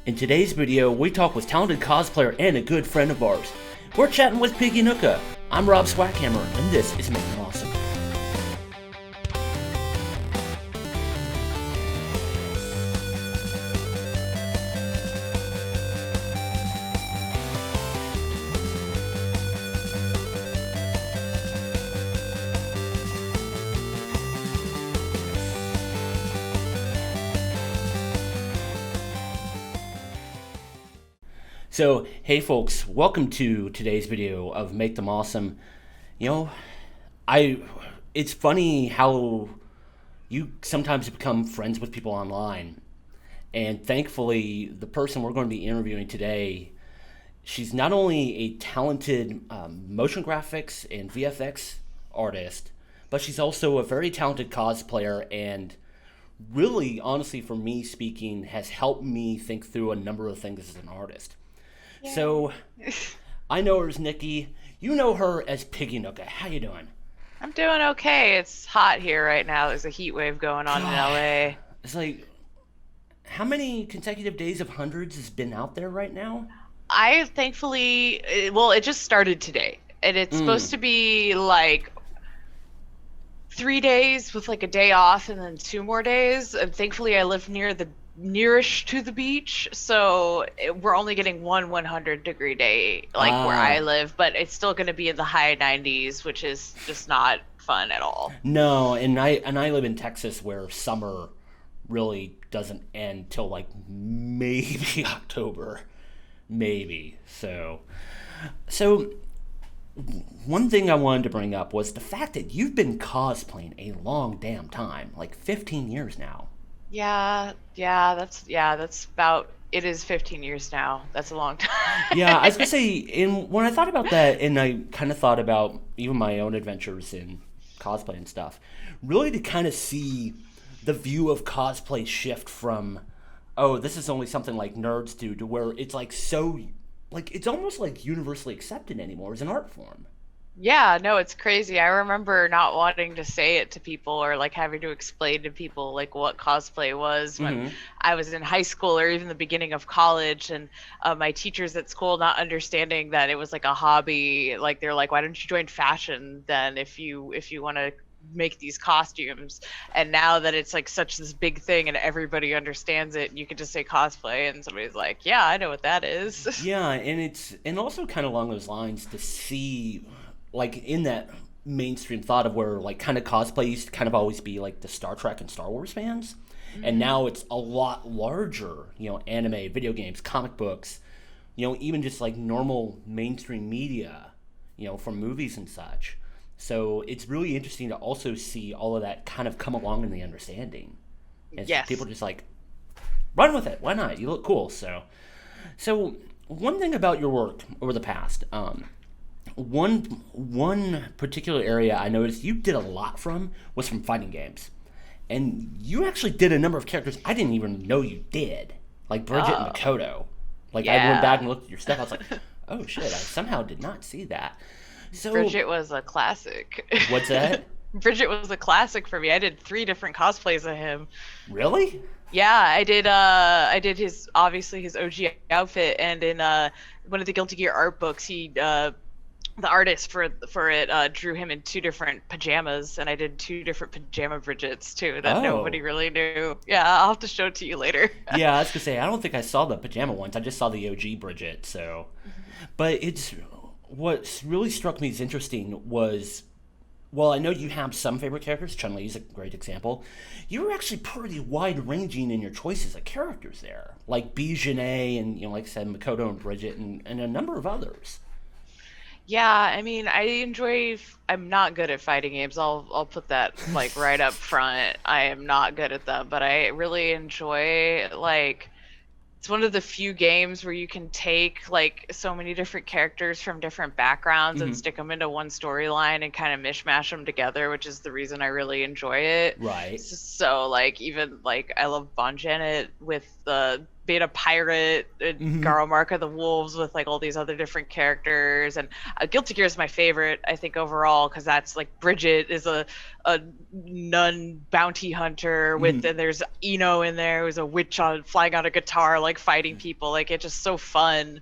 In today's video, we talk with talented cosplayer and a good friend of ours. We're chatting with PiggyNukka. I'm Rob Swackhammer, and this is Make Them Awesome. So, hey folks, welcome to today's video of Make Them Awesome. It's funny how you sometimes become friends with people online. And thankfully, the person we're going to be interviewing today, she's not only a talented motion graphics and VFX artist, but she's also a very talented cosplayer and really, honestly, for me speaking, has helped me think through a number of things as an artist. Yay. So, I know her as Nikki. You know her as PiggyNukka. How you doing? I'm doing okay. It's hot here right now. There's a heat wave going on in LA. It's like, how many consecutive days of hundreds has been out there right now? It just started today. And it's supposed to be like 3 days with like a day off and then 2 more days. And thankfully I live nearest to the beach, so we're only getting one 100-degree day where I live, but it's still going to be in the high 90s, which is just not fun at all. No, and I live in Texas where summer really doesn't end till like maybe October, maybe. So one thing I wanted to bring up was the fact that you've been cosplaying a long damn time, like 15 years now. That's about, it is 15 years now. That's a long time. Yeah, I was gonna say, and when I thought about that, and I kind of thought about even my own adventures in cosplay and stuff, really to kind of see the view of cosplay shift from, oh, this is only something like nerds do, to where it's like it's almost like universally accepted anymore as an art form. Yeah, no, it's crazy. I remember not wanting to say it to people or like having to explain to people like what cosplay was when I was in high school or even the beginning of college, and my teachers at school not understanding that it was like a hobby. Like they're like, why don't you join fashion then if you want to make these costumes? And now that it's like such this big thing and everybody understands it, you can just say cosplay and somebody's like, yeah, I know what that is. Yeah, and also kind of along those lines to see, like, in that mainstream thought of where, like, kind of cosplay used to kind of always be, like, the Star Trek and Star Wars fans. And now it's a lot larger, anime, video games, comic books, even just, like, normal mainstream media, from movies and such. So it's really interesting to also see all of that kind of come along in the understanding. And yes. People just, like, run with it. Why not? You look cool. So one thing about your work over the past, one particular area I noticed you did a lot from was from fighting games. And you actually did a number of characters I didn't even know you did. Like Bridget and Makoto. Like, I went back and looked at your stuff. I was like, oh shit, I somehow did not see that. So Bridget was a classic. What's that? Bridget was a classic for me. I did 3 different cosplays of him. Really? Yeah, I did his OG outfit, and in one of the Guilty Gear art books, the artist for it drew him in 2 different pajamas, and I did 2 different pajama Bridgets too that nobody really knew. Yeah, I'll have to show it to you later. Yeah, I was gonna say, I don't think I saw the pajama ones. I just saw the OG Bridget. So, but what really struck me as interesting was, well, I know you have some favorite characters. Chun-Li is a great example. You were actually pretty wide-ranging in your choices of characters there, like Bijane and, like I said, Makoto and Bridget and a number of others. Yeah, I mean, I'm not good at fighting games. I'll put that like right up front. I am not good at them, but I really enjoy, like, it's one of the few games where you can take like so many different characters from different backgrounds and stick them into one storyline and kind of mishmash them together, which is the reason I really enjoy it. Right. So like, even like, I love Bon Janet with the being a pirate, and Hmm. Garo Mark of the Wolves with like all these other different characters. And Guilty Gear is my favorite, I think, overall, because that's like Bridget is a nun bounty hunter with, Hmm. and there's Eno in there who's a witch on flying on a guitar, like fighting people. Like it's just so fun.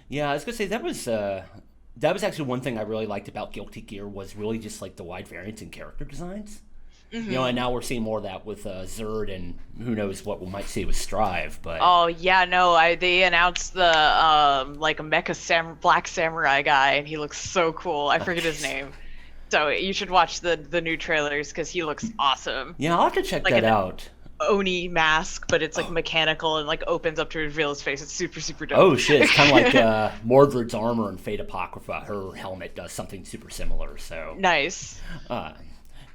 Yeah, I was gonna say that was actually one thing I really liked about Guilty Gear was really just like the wide variance in character designs. And Hmm. now we're seeing more of that with Zerd, and who knows what we might see with Strive. But Oh yeah, no, I they announced the like a black samurai guy, and he looks so cool. I forget his jeez. name. So you should watch the new trailers because he looks awesome. Yeah, I'll have to check Like that an out. Oni mask, but it's like mechanical and like opens up to reveal his face. It's super super dope. Oh shit, it's kind of like Mordred's armor in Fate Apocrypha. Her helmet does something super similar. So, Nice. uh,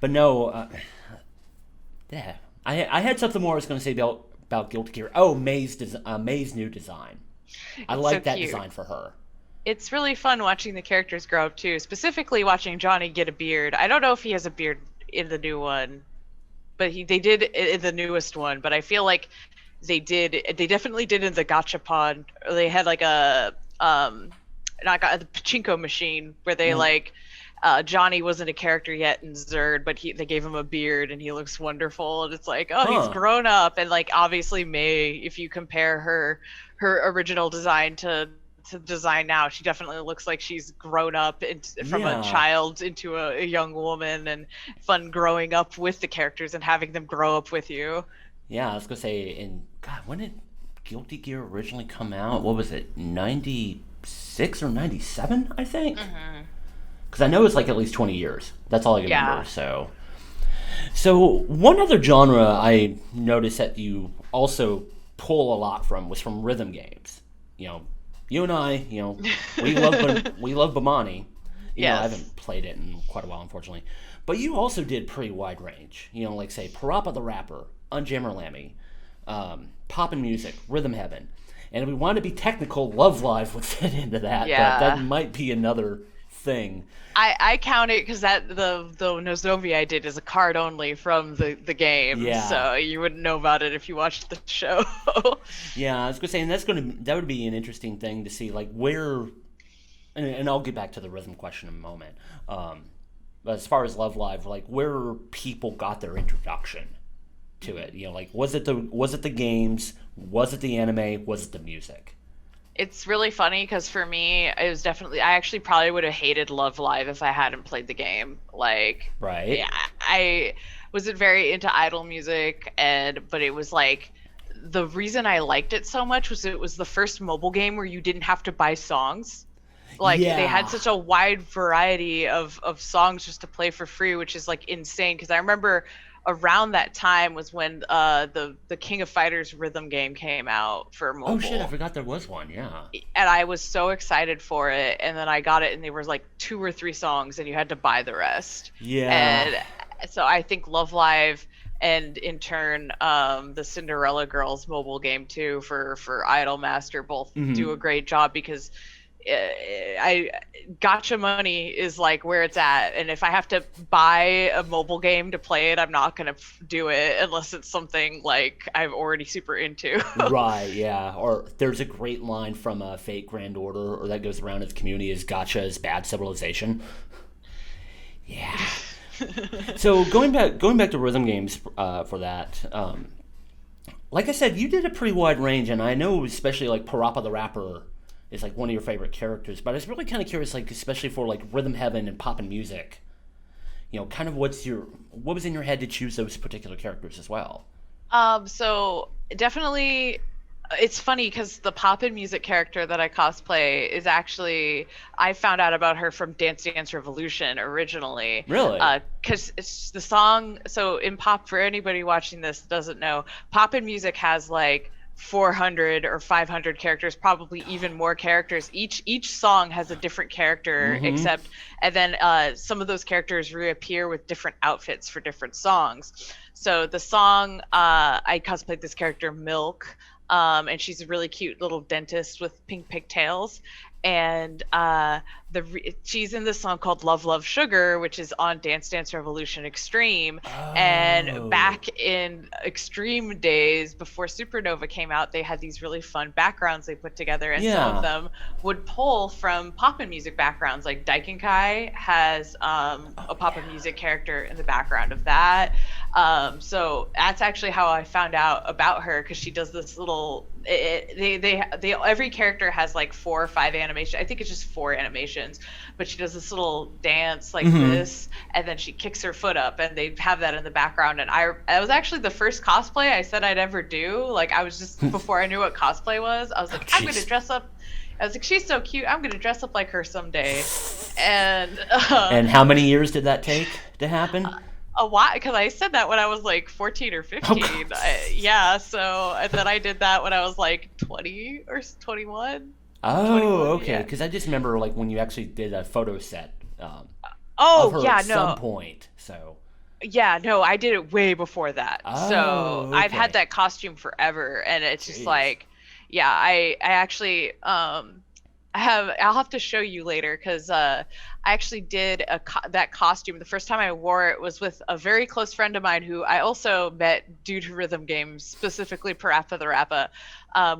but no, yeah, I had something more I was going to say about Guilty Gear. Oh, May's new design. I It's so like that cute. design for her. It's really fun watching the characters grow up too. Specifically watching Johnny get a beard. I don't know if he has a beard in the new one, but they did in the newest one. But I feel like they definitely did in the gachapon. They had like a not got the pachinko machine where they Mm. like Johnny wasn't a character yet in Zerd, but they gave him a beard and he looks wonderful. And it's like, oh, he's Huh? grown up. And like obviously May, if you compare her original design to design now, she definitely looks like she's grown up from a Yeah, child into a young woman, and fun growing up with the characters and having them grow up with you. yeah. I was gonna say, in God, when did Guilty Gear originally come out? What was it? 96 or 97? I think. Hmm. Because I know it's like at least 20 years. That's all I can remember. Yeah. So one other genre I noticed that you also pull a lot from was from rhythm games. You know, you and I, we love Bamani. I Yes. haven't played it in quite a while, unfortunately. But you also did pretty wide range. Like say Parappa the Rapper, Unjammer Lammy, Poppin' Music, Rhythm Heaven. And if we want to be technical, Love Live would fit into that, but that Yeah. might be another thing. I count it because that the Nozomi I did is a card only from the game, Yeah. so you wouldn't know about it if you watched the show. Yeah, I was gonna say, and that would be an interesting thing to see, like where, and I'll get back to the rhythm question in a moment. But as far as Love Live, like where people got their introduction to it, like was it the games, was it the anime, was it the music? It's really funny because for me, it was definitely, I actually probably would have hated Love Live if I hadn't played the game. Like, Right? yeah, I wasn't very into idol music, but it was like, the reason I liked it so much was it was the first mobile game where you didn't have to buy songs. Like they had Yeah. such a wide variety of songs just to play for free, which is like insane. Because I remember around that time was when the King of Fighters rhythm game came out for Oh shit, I mobile, forgot there was one. Yeah. and I was so excited for it. And then I got it, and there was like two or three songs, and you had to buy the rest. Yeah. And so I think Love Live, and in turn, the Cinderella Girls mobile game too for Idol Master, both do a Hmm. great job because I gotcha money is like where it's at, and if I have to buy a mobile game to play it, I'm not gonna do it unless it's something like I'm already super into. Right, yeah. Or there's a great line from Fate Grand Order, or that goes around in the community is "Gotcha is bad civilization." Yeah. So going back to rhythm games for that. Like I said, you did a pretty wide range, and I know especially like Parappa the Rapper is like one of your favorite characters. But I was really kind of curious, like especially for like Rhythm Heaven and Poppin' Music. Kind of what was in your head to choose those particular characters as well? So definitely, it's funny because the pop and music character that I cosplay is actually, I found out about her from Dance Dance Revolution originally. Really? Because it's the song. So in pop, for anybody watching this that doesn't know, pop and music has like 400 or 500 characters, probably even more characters. Each song has a different character, Mm-hmm. except, and then some of those characters reappear with different outfits for different songs. So the song, I cosplayed this character Milk, and she's a really cute little dentist with pink pigtails. and she's in this song called "Love Love Sugar," which is on Dance Dance Revolution Extreme. And Oh. back in Extreme days, before Supernova came out, they had these really fun backgrounds they put together, and some of Yeah. them would pull from pop music backgrounds. Like Daikenkai has Oh a pop yeah. music character in the background of that. So that's actually how I found out about her, because she does this little. They every character has like 4 or 5 animations. I think it's just 4 animations, but she does this little dance like Mm-hmm. this, and then she kicks her foot up, and they have that in the background. And I was actually the first cosplay I said I'd ever do. Like I was just before I knew what cosplay was, I was Oh like, I'm gonna jeez. dress up. I was like, she's so cute. I'm gonna dress up like her someday. And And how many years did that take to happen? a while, because I said that when I was like 14 or Oh 15. God. Yeah, so and then I did that when I was like 20 or 21. Oh, 21, okay. yeah. Because I just remember like when you actually did a photo set of Oh, her at yeah, some no. point. So. Yeah, no, I did it way before that. So Oh, I've had okay. that costume forever, and it's just Jeez. like, yeah, I actually I'll have to show you later, because I actually did that costume. The first time I wore it was with a very close friend of mine who I also met due to rhythm games, specifically Parappa the Rappa.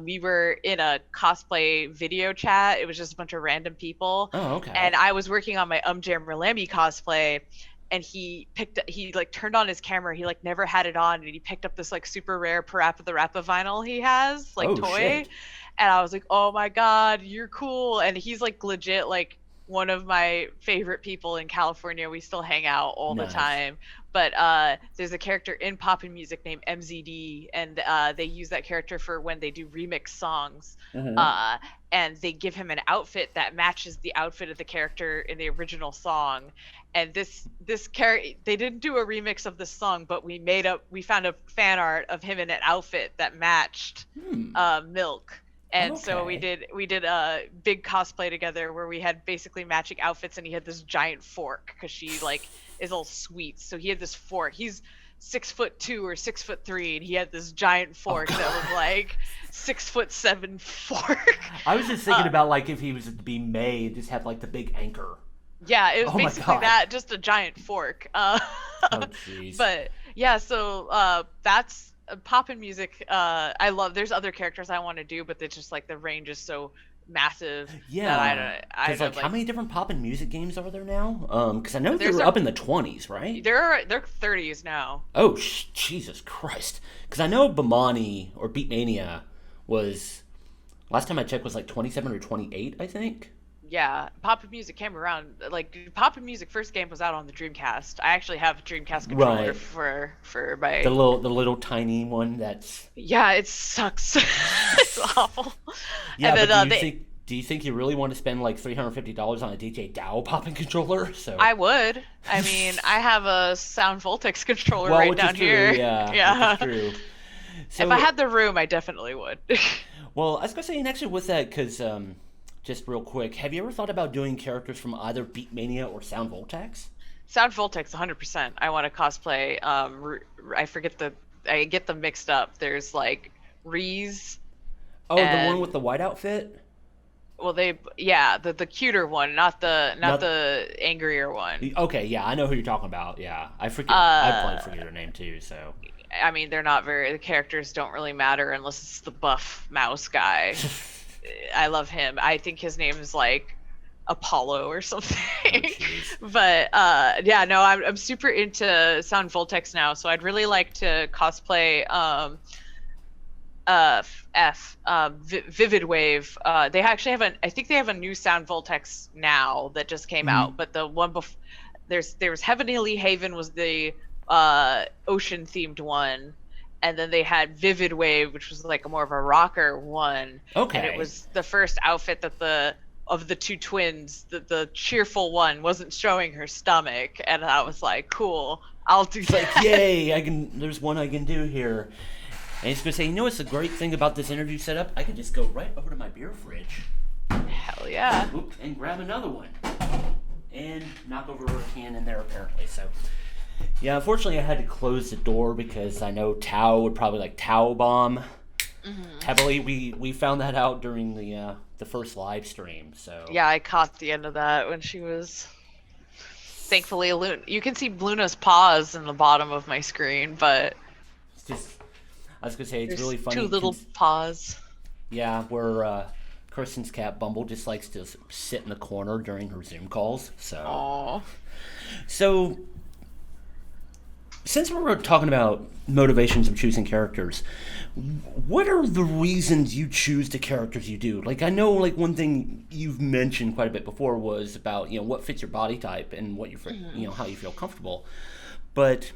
We were in a cosplay video chat. It was just a bunch of random people, Oh, and okay. I was working on my Jam Lammy cosplay. And he like turned on his camera. He like never had it on, and he picked up this like super rare Parappa the Rappa vinyl he has, like Oh toy. shit. And I was like, "Oh my god, you're cool!" And he's like legit like one of my favorite people in California. We still hang out all the Nice. time. But there's a character in Poppin' Music named MZD, and they use that character for when they do remix songs. Uh-huh. Uh, and they give him an outfit that matches the outfit of the character in the original song. And this character, they didn't do a remix of this song, but we found a fan art of him in an outfit that matched Hmm. Milk. And so Okay. we did a big cosplay together where we had basically matching outfits, and he had this giant fork because she like is all sweet. So he had this fork. He's 6'2" or 6'3", and he had this giant Oh fork that was god. like 6'7" fork. I was just thinking Uh, about like if he was to be made, just have like the big anchor. yeah, it was Oh my basically god. that, just a giant fork. Oh jeez. But yeah, so that's Poppin' Music. I love. There's other characters I want to do, but it's just like the range is so massive that Yeah. I Because like, don't how like. many different pop and music games are there now? Because I know they There's were a up in the 20s, right? they're 30s now. Oh, Jesus Christ. Because I know Bamani or Beatmania was last time I checked was like 27 or 28, I think. Yeah, Poppin' Music came around. Like Poppin' Music first game was out on the Dreamcast. I actually have a Dreamcast controller Right. for The my. little tiny one that's Yeah, it sucks. It's awful. yeah. And then But they do you think you really want to spend like $350 on a DJ Dow popping controller? So I would. I mean, I have a Sound Voltex controller well, right which is down true. here. Yeah, which is Yeah. true. If I So had the room, I definitely would. well, I was gonna say in actually with that because just real quick, have you ever thought about doing characters from either Beatmania or Sound Voltax? Sound Voltex 100%. I want to cosplay I forget I get them mixed up. There's like Reese Oh, the one with and the white outfit. well yeah, the cuter one, not Not the angrier one. okay. Yeah, I know who you're talking about. Yeah, I forget. I probably Uh forget her name too. So I mean, they're not very the characters don't really matter unless it's the buff mouse guy. I love him. I think his name is like Apollo or oh something. jeez. But yeah, no, I'm super into Sound Voltex now, so I'd really like to cosplay Vivid Wave. They actually have I think they have a new Sound Voltex now that just came out, Hmm. but the one before there was Heavenly Haven was the ocean themed one, and then they had Vivid Wave, which was like a more of a rocker one, and it Okay. was the first outfit that of the two twins, the cheerful one wasn't showing her stomach, and I was like, cool, I'll do It's like, that. yay! I can. There's one I can do here. And he's gonna say, you know what's the great thing about this interview setup? I can just go right over to my beer fridge, Hell yeah. oop, and grab another one, and knock over a can in there apparently. So yeah, unfortunately I had to close the door because I know Tao would probably like Tao bomb. Heavily, we found that out during the first live stream. So Yeah, I caught the end of that when she was. Thankfully, you can see Luna's paws in the bottom of my screen, but it's just, I was gonna say it's there's really two funny. little paws. Yeah, where Kristen's cat Bumble just likes to sit in the corner during her Zoom calls. Oh. So since we're talking about motivations of choosing characters, what are the reasons you choose the characters you do? Like, I know, like, one thing you've mentioned quite a bit before was about, what fits your body type and what how you feel comfortable. But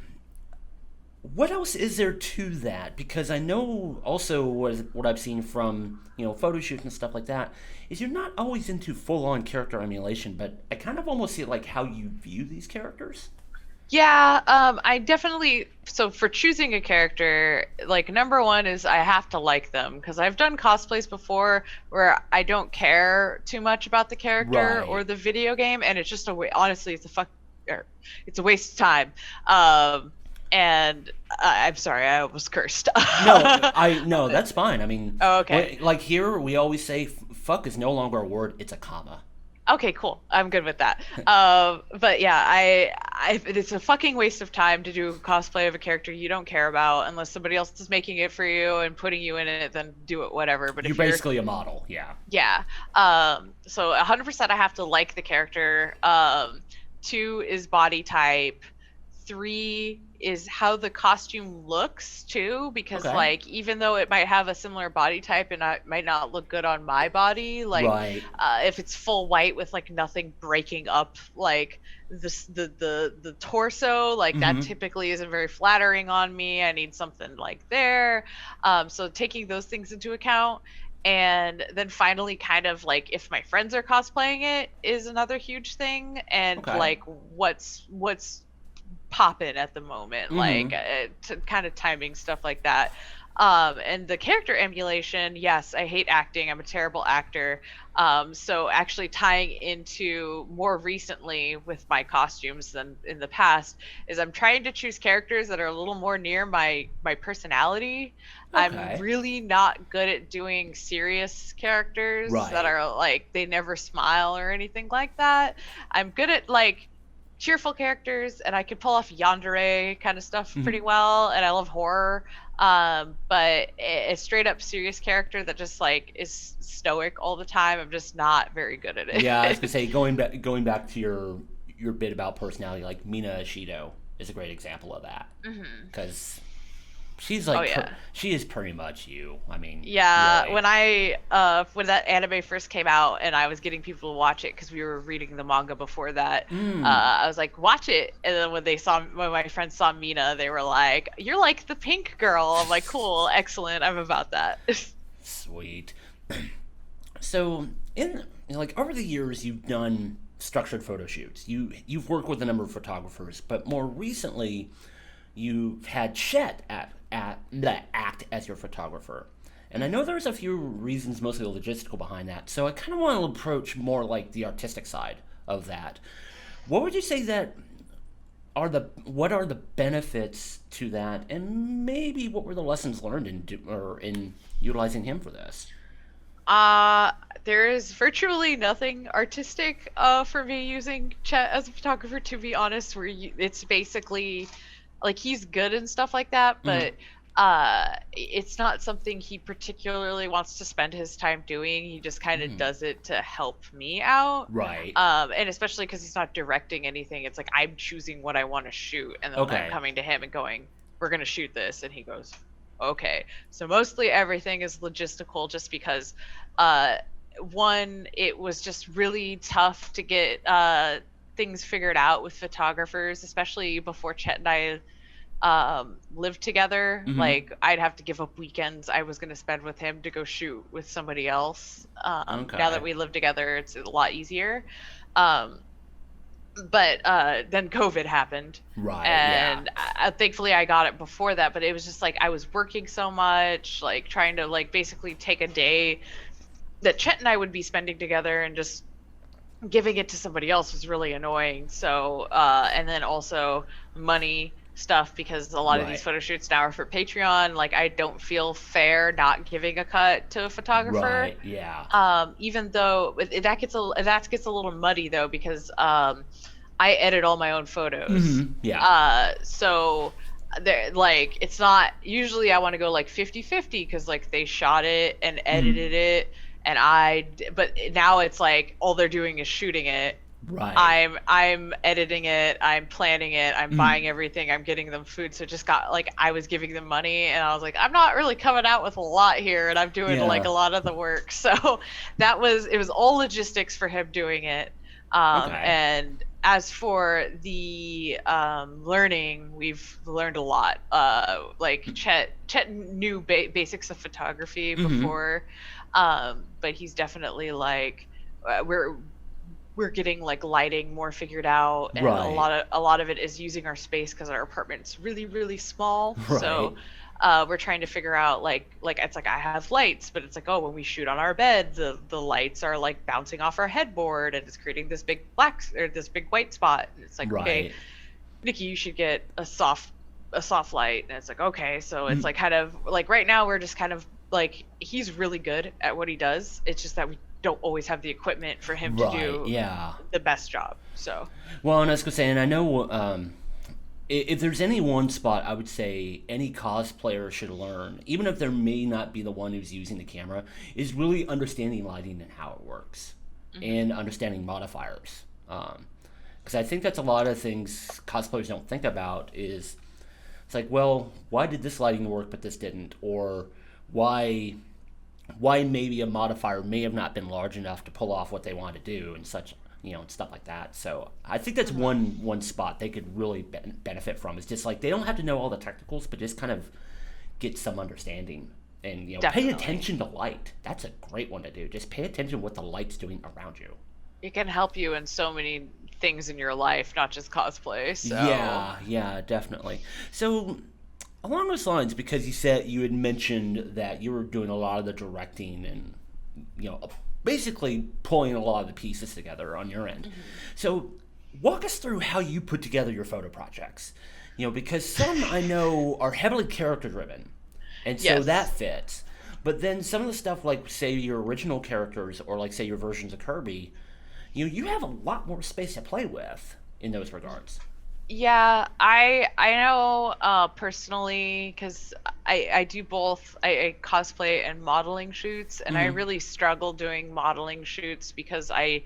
what else is there to that? Because I know also what I've seen from, photo shoots and stuff like that, is you're not always into full-on character emulation, but I kind of almost see it like how you view these characters. Yeah, I definitely. So for choosing a character, like number one is I have to like them because I've done cosplays before where I don't care too much about the character or Right. the video game, and it's just a way. Honestly, it's a waste of time. And I'm sorry, I almost cursed. No, that's fine. I mean, Oh, okay. like here we always say fuck is no longer a word; it's a comma. Okay, cool. I'm good with that. But yeah, it's a fucking waste of time to do cosplay of a character you don't care about unless somebody else is making it for you and putting you in it. Then do it, whatever. But You're if you're, basically a model, yeah. yeah. So 100% I have to like the character. Two is body type. Three is how the costume looks too, because Okay. like even though it might have a similar body type and it might not look good on my body, like Right. if it's full white with like nothing breaking up like the torso, like that Mm-hmm. typically isn't very flattering on me. I need something like there. So taking those things into account. And then finally, kind of like if my friends are cosplaying it is another huge thing, and Okay. like what's popping at the moment, like Mm-hmm. kind of timing stuff like that. And the character emulation, yes, I hate acting. I'm a terrible actor. So actually tying into more recently with my costumes than in the past is I'm trying to choose characters that are a little more near my personality. I'm Okay. really not good at doing serious characters that Right. are like they never smile or anything like that. I'm good at like cheerful characters, and I could pull off yandere kind of stuff pretty Mm-hmm. well, and I love horror. But a straight up serious character that just like is stoic all the time, I'm just not very good at Yeah, I was it. gonna say going back to your bit about personality, like Mina Ashido is a great example of that Hmm. because she's Oh like yeah. she is pretty much you. I mean, Yeah, really. when that anime first came out and I was getting people to watch it because we were reading the manga before that, Mm. I was like, watch it. And then when my friends saw Mina, they were like, "You're like the pink girl." I'm like, "Cool, excellent. I'm about that." Sweet. So, in like over the years, you've done structured photo shoots. You've worked with a number of photographers, but more recently, you've had Chet act as your photographer. And I know there's a few reasons, mostly logistical, behind that. So I kind of want to approach more like the artistic side of that. What would you say that what are the benefits to that, and maybe what were the lessons learned in utilizing him for this? Uh, there is virtually nothing artistic for me using Chet as a photographer, to be honest, it's basically like he's good and stuff like that, Mm-hmm. but it's not something he particularly wants to spend his time doing. He just kind of Mm-hmm. does it to help me out. Right. And especially because he's not directing anything, it's like I'm choosing what I want to shoot, and then I'm Okay. coming to him and going, "We're gonna shoot this," and he goes, "Okay." So mostly everything is logistical, just because uh, one, it was just really tough to get things figured out with photographers, especially before Chet and I lived together. Mm-hmm. Like I'd have to give up weekends I was going to spend with him to go shoot with somebody else. Now that Okay. we live together, it's a lot easier. Um, but then COVID happened, Right. Yeah. and thankfully I got it before that. But it was just like I was working so much, like trying to like basically take a day that Chet and I would be spending together and just giving it to somebody else was really annoying. So and then also money. stuff because a lot of these Right. photo shoots now are for Patreon. Like, I don't feel fair not giving a cut to a photographer. Right. Yeah. Even though that gets a little muddy though, because I edit all my own photos. Yeah. So there, like, it's not usually I want to go like 50-50 because like they shot it and edited it, and but now it's like all they're doing is shooting it. Right. I'm editing it, I'm planning it, I'm buying everything, I'm getting them food. So it just got like I was giving them money, and I was like, I'm not really coming out with a lot here, and I'm doing like Yeah. a lot of the work. So it was all logistics for him doing it. Okay. And as for the learning, we've learned a lot. Like Chet knew basics of photography before, but he's definitely like we're getting like lighting more figured out, and Right. a lot of it is using our space because our apartment's really small. Right. So we're trying to figure out like it's like I have lights, but it's like, oh, when we shoot on our bed, the lights are like bouncing off our headboard and it's creating this big this big white spot, and it's like, okay, Right. Nikki, you should get a soft light. And it's like, okay. So it's like kind of like right now we're just kind of like, he's really good at what he does, it's just that we don't always have the equipment for him to Right. do Yeah. the best job. So Well, and I was gonna say, and I know if there's any one spot I would say any cosplayer should learn, even if there may not be the one who's using the camera, is really understanding lighting and how it works, and understanding modifiers. Because I think that's a lot of things cosplayers don't think about. Is it's like, well, why did this lighting work but this didn't, or why maybe a modifier may have not been large enough to pull off what they want to do, and such, and stuff like that. So I think that's one spot they could really benefit from, is just like, they don't have to know all the technicals, but just kind of get some understanding, and pay definitely, attention to light. That's a great one to do. Just pay attention to what the light's doing around you. it can help you in so many things in your life, not just cosplay. So Yeah, definitely. So along those lines, because you had mentioned that you were doing a lot of the directing and basically pulling a lot of the pieces together on your end. So walk us through how you put together your photo projects. Because some I know are heavily character driven, and so yes. that fits. But then some of the stuff, like say your original characters, or like say your versions of Kirby, you have a lot more space to play with in those regards. Yeah, I know personally, because I do both. I cosplay and modeling shoots, and I really struggle doing modeling shoots because I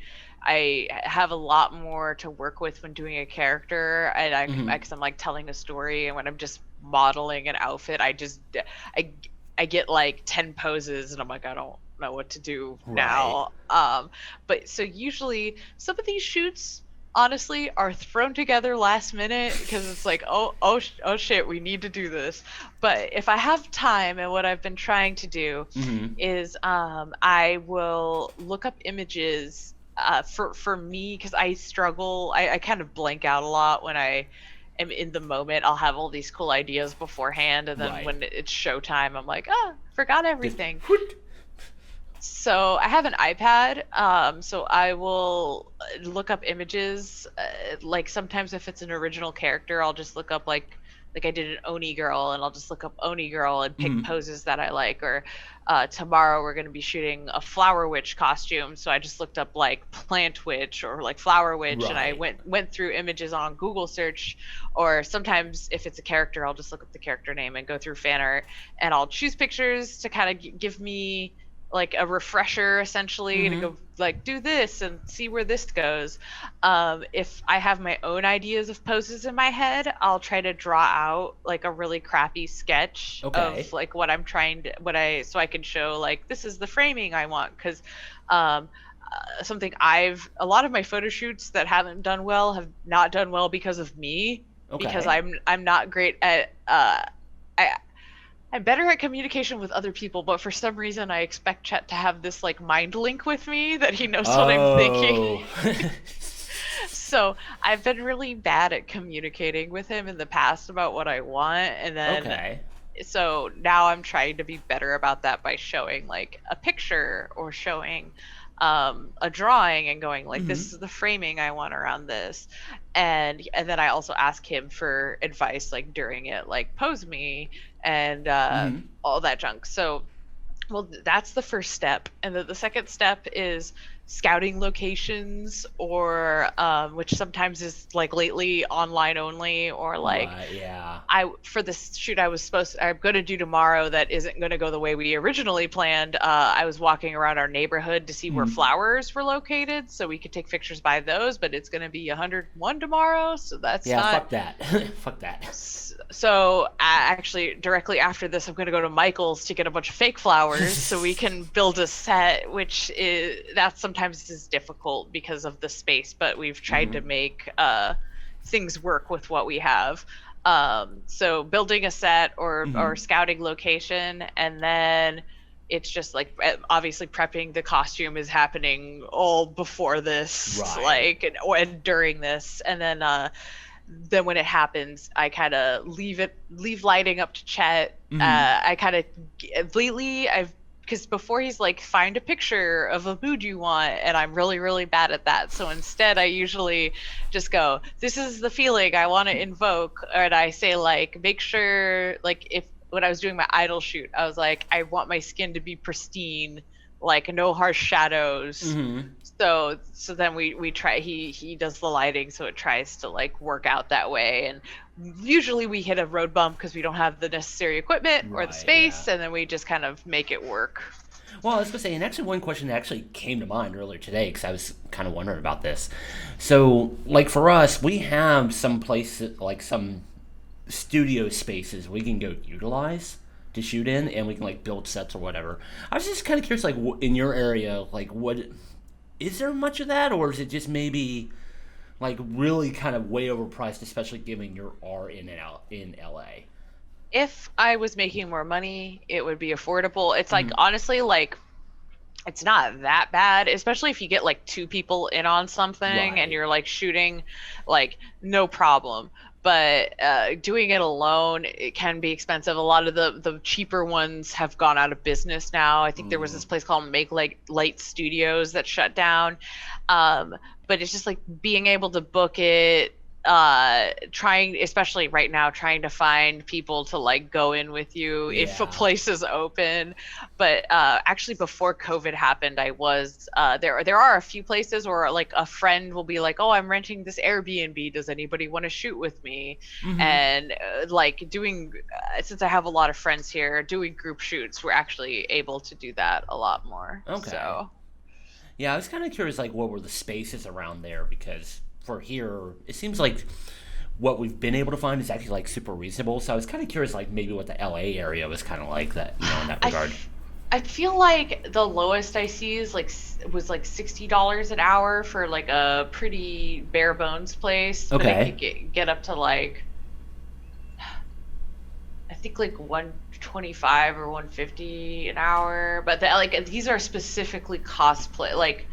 have a lot more to work with when doing a character, and because I'm like telling a story, and when I'm just modeling an outfit, I I get like 10 poses, and I'm like, I don't know what to do Right. now. But so usually some of these shoots honestly are thrown together last minute because it's like, oh shit, we need to do this. But if I have time, and what I've been trying to do is I will look up images for me, because I struggle, I kind of blank out a lot when I am in the moment. I'll have all these cool ideas beforehand, and then Right. when it's showtime, I'm like, forgot Just everything. whoop. So I have an iPad, so I will look up images. Like sometimes if it's an original character, I'll just look up like I did an Oni girl, and I'll just look up Oni girl and pick poses that I like. Or tomorrow we're going to be shooting a flower witch costume, so I just looked up like plant witch or like flower witch, and I Right. went through images on Google search. Or sometimes if it's a character, I'll just look up the character name and go through fan art, and I'll choose pictures to kind of give me like a refresher, essentially, to go like do this and see where this goes. If I have my own ideas of poses in my head, I'll try to draw out like a really crappy sketch Okay. of like what I'm trying to so I can show like, this is the framing I want. Because um something a lot of my photo shoots that haven't done well have not done well because of me, because Okay. I'm not great at I I'm better at communication with other people, but for some reason I expect Chet to have this like mind link with me, that he knows what I'm thinking. Oh. So I've been really bad at communicating with him in the past about what I want, and then Okay. so now I'm trying to be better about that by showing like a picture, or showing a drawing and going like, Mm-hmm. this is the framing I want around this. And then I also ask him for advice like during it, like pose me and Mm-hmm. all that junk. So well, that's the first step. And then the second step is scouting locations, or which sometimes is like lately online only, or like Right. Yeah. I for this shoot I'm going to do tomorrow that isn't going to go the way we originally planned. I was walking around our neighborhood to see where Mm-hmm. flowers were located so we could take pictures by those, but it's going to be 101 tomorrow, so that's Yeah. not. Fuck that. Fuck that. So actually, directly after this, I'm going to go to Michael's to get a bunch of fake flowers so we can build a set, which is that sometimes is difficult because of the space, but we've tried Mm-hmm. to make things work with what we have. So building a set or Mm-hmm. scouting location, and then it's just like obviously prepping the costume is happening all before this, Right. like and during this, and then when it happens, I kind of leave lighting up to Chet. Mm-hmm. I kind of lately I've because before he's like find a picture of a mood you want, and I'm really really bad at that. So instead, I usually just go, "This is the feeling I want to invoke," and I say like, make sure like if when I was doing my idol shoot, I was like, I want my skin to be pristine, like no harsh shadows. Mm-hmm. So then we try he does the lighting, so it tries to like work out that way. And usually we hit a road bump because we don't have the necessary equipment or the Right. Yeah. space, and then we just kind of make it work. Well, I was gonna say, and actually, one question that actually came to mind earlier today because I was kind of wondering about this. So, like for us, we have some places, like some studio spaces we can go utilize to shoot in, and we can like build sets or whatever. I was just kind of curious, like in your area, like what is there much of that, or is it just maybe like really kind of way overpriced, especially given your R in LA? If I was making more money, it would be affordable. It's like Mm-hmm. honestly like it's not that bad, especially if you get like two people in on something and Right. you're like shooting, like no problem. But doing it alone, it can be expensive. A lot of the cheaper ones have gone out of business now. I think there was Mm, this place called Make Like Light Studios that shut down. Um, but it's just like being able to book it, trying, especially right now, trying to find people to like go in with you if a yeah. place is open. But actually before COVID happened, I was there are a few places where like a friend will be like, oh, I'm renting this Airbnb, does anybody want to shoot with me? Mm-hmm. And like doing since I have a lot of friends here, doing group shoots, we're actually able to do that a lot more. Okay. So Yeah, I was kind of curious, like, what were the spaces around there? Because for here, it seems like what we've been able to find is actually like super reasonable. So I was kind of curious, like, maybe what the LA area was kind of like that, in that I regard. I feel like the lowest I see is like was like $60 an hour for like a pretty bare bones place, but it Okay. could get up to like I think like 125 or 150 an hour. But like these are specifically cosplay. Like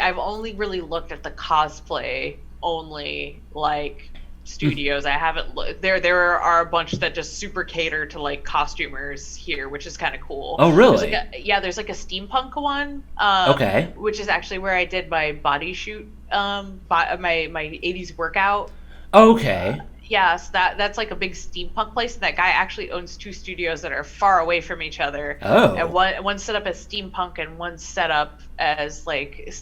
I've only really looked at the cosplay only like studios. I haven't looked there are a bunch that just super cater to like costumers here, which is kind of cool. Oh, There's like really? there's like a steampunk one, Okay. which is actually where I did my body shoot, my 80s workout. Okay. Yes, that's like a big steampunk place. And that guy actually owns two studios that are far away from each other, and Oh. one's set up as steampunk and one's set up as like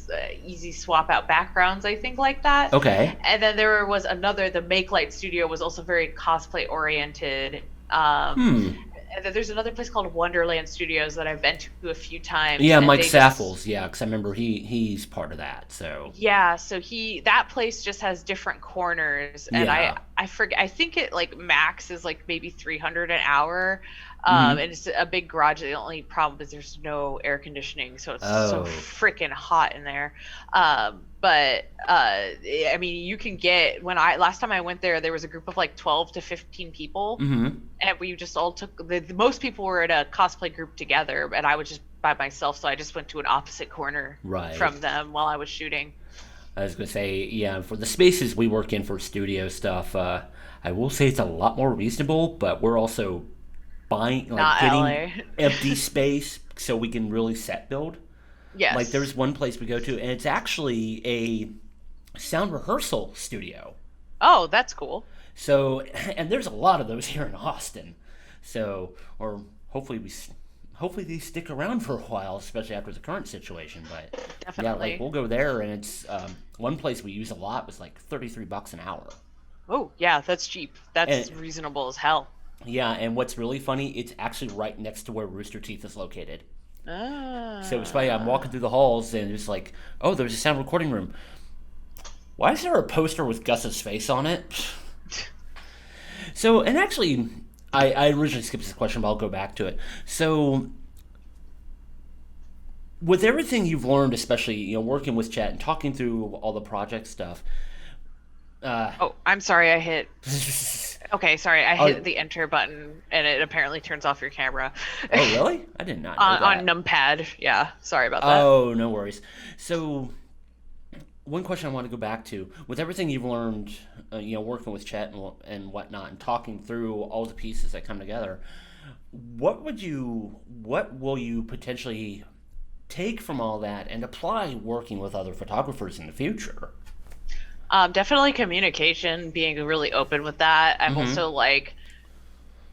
easy swap out backgrounds, I think, like that. Okay. And then there was another, the Make Light Studio was also very cosplay oriented. Hmm. And then there's another place called Wonderland Studios that I've been to a few times, Yeah, and Mike they just Saffels. Yeah, because I remember he's part of that. So yeah, so that place just has different corners, and yeah. I forget, I think it like max is like maybe 300 an hour. Mm-hmm. And it's a big garage. The only problem is there's no air conditioning, so it's so Oh. freaking hot in there. But I mean, you can get when I last time I went there, there was a group of like 12 to 15 people, Mm-hmm. and we just all took the most people were in a cosplay group together, and I was just by myself, so I just went to an opposite corner Right. from them while I was shooting. I was gonna say, yeah, for the spaces we work in for studio stuff, I will say it's a lot more reasonable, but we're also buying, like, Not getting LA. empty space so we can really set build. Like Yes. there's one place we go to, and it's actually a sound rehearsal studio. Oh, that's cool. So, and there's a lot of those here in Austin. So, or hopefully hopefully they stick around for a while, especially after the current situation. But yeah, like Definitely. we'll go there, and it's one place we use a lot was like $33 an hour. Oh, yeah, that's cheap. And That's reasonable as hell. yeah, and what's really funny, it's actually right next to where Rooster Teeth is located. So it's funny. I'm walking Ah. through the halls, and it's like, oh, there's a sound recording room. Why is there a poster with Gus's face on it? So, and actually, I originally skipped this question, but I'll go back to it. So, with everything you've learned, especially working with Chet and talking through all the project stuff, uh, Oh, I'm sorry, I hit. Okay, sorry, I hit oh, the enter button and it apparently turns off your camera. oh, really? I did not know On that. numpad. Yeah, sorry about that. Oh, no worries. So, one question I want to go back to with everything you've learned, working with Chet and whatnot, and talking through all the pieces that come together. What will you potentially take from all that and apply working with other photographers in the future? Definitely communication, being really open with that. I'm Mm-hmm. also like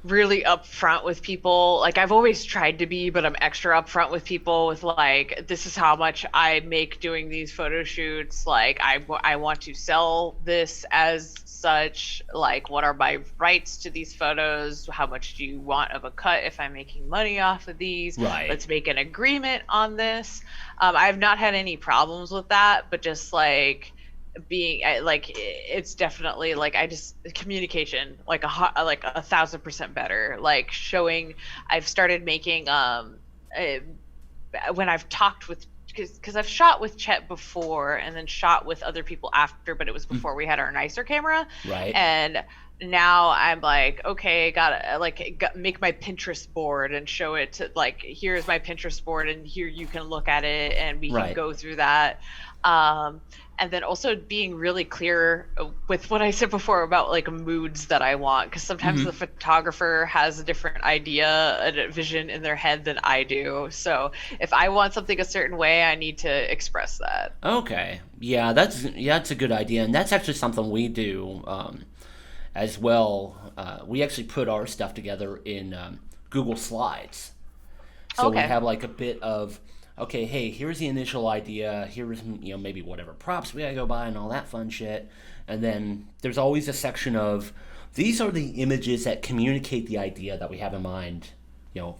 really upfront with people. Like I've always tried to be, but I'm extra upfront with people with like this is how much I make doing these photo shoots. Like I want to sell this as such. Like what are my rights to these photos? How much do you want of a cut if I'm making money off of these? Right. Let's make an agreement on this. I've not had any problems with that, but just like like it's definitely like I just communication like like 1,000% better, like showing. I've started making uh, when I've talked with, because I've shot with Chet before and then shot with other people after, but it was before we had our nicer camera. Right. And now I'm like, okay, gotta make my Pinterest board and show it to like, here's my Pinterest board and here you can look at it and we can Right. go through that. Um, and then also being really clear with what I said before about like moods that I want, because sometimes Mm-hmm. the photographer has a different idea, a vision in their head than I do. So if I want something a certain way, I need to express that. Okay. That's a good idea, and that's actually something we do as well. We actually put our stuff together in Google Slides. So we Okay. have like a bit of, okay, hey, here's the initial idea. Here's maybe whatever props we gotta go buy and all that fun shit. And then there's always a section of these are the images that communicate the idea that we have in mind,